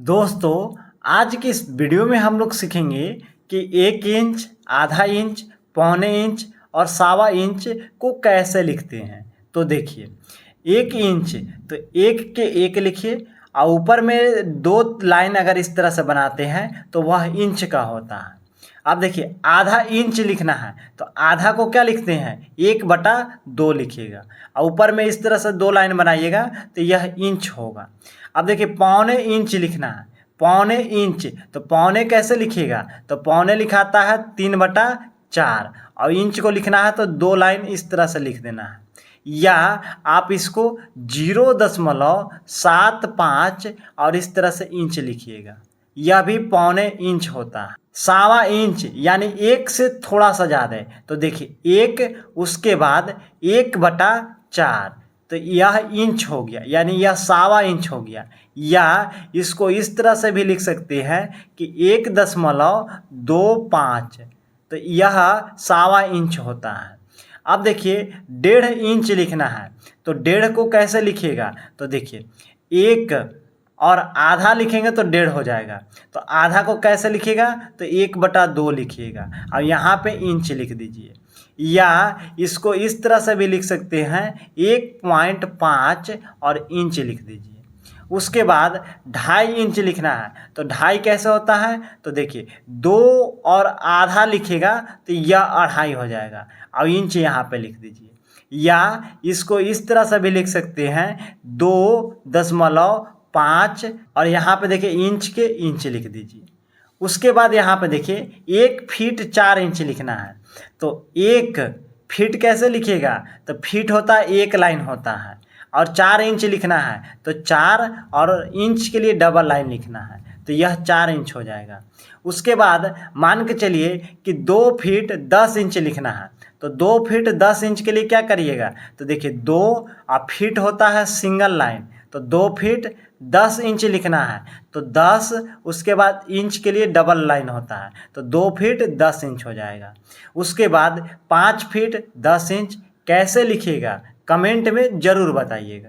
दोस्तों, आज की इस वीडियो में हम लोग सीखेंगे कि 1 इंच, आधा इंच, पौने इंच और सवा इंच को कैसे लिखते हैं। तो देखिए, 1 इंच तो 1 के 1 लिखिए और ऊपर में 2 लाइन अगर इस तरह से बनाते हैं तो वह इंच का होता है। अब देखिए, आधा इंच लिखना है तो आधा को क्या लिखते हैं, 1/2 लिखिएगा और ऊपर में इस तरह से 2 लाइन बनाइएगा तो यह इंच होगा। अब देखिए, पौने इंच लिखना है, पौने इंच तो पौने कैसे लिखिएगा, तो पौने लिखाता है 3/4 और इंच को लिखना है तो 2 लाइन इस तरह से लिख देना है। या आप इसको 0.75 और इस तरह से इंच लिखिएगा, यह भी पौने इंच होता है। सवा इंच यानी 1 से थोड़ा सा ज़्यादा है तो देखिए 1 उसके बाद 1/4 तो यह इंच हो गया, यानी यह सवा इंच हो गया। या इसको इस तरह से भी लिख सकते हैं कि 1.25 तो यह सवा इंच होता है। अब देखिए, 1.5 इंच लिखना है तो 1.5 को कैसे लिखिएगा, तो देखिए 1 और आधा लिखेंगे तो 1.5 हो जाएगा। तो आधा को कैसे लिखिएगा, तो 1/2 लिखिएगा और यहाँ पे इंच लिख दीजिए। या इसको इस तरह से भी लिख सकते हैं 1.5 और इंच लिख दीजिए। उसके बाद 2.5 इंच लिखना है तो 2.5 कैसे होता है, तो देखिए 2 और आधा लिखिएगा तो यह 2.5 हो जाएगा और इंच यहाँ पे लिख दीजिए। या इसको इस तरह से भी लिख सकते हैं 2.5 और यहाँ पे देखिए इंच के इंच लिख दीजिए। उसके बाद यहाँ पे देखिए 1 फीट 4 इंच लिखना है तो 1 फीट कैसे लिखिएगा, तो फीट होता है 1 लाइन होता है और 4 इंच लिखना है तो 4 और इंच के लिए डबल लाइन लिखना है तो यह 4 इंच हो जाएगा। उसके बाद मान के चलिए कि 2 फीट 10 इंच लिखना है तो 2 फीट 10 इंच के लिए क्या करिएगा, तो देखिए 2 और फीट होता है सिंगल लाइन तो 2 फीट 10 इंच लिखना है तो 10 उसके बाद इंच के लिए डबल लाइन होता है तो 2 फीट 10 इंच हो जाएगा। उसके बाद 5 फीट 10 इंच कैसे लिखिएगा, कमेंट में ज़रूर बताइएगा।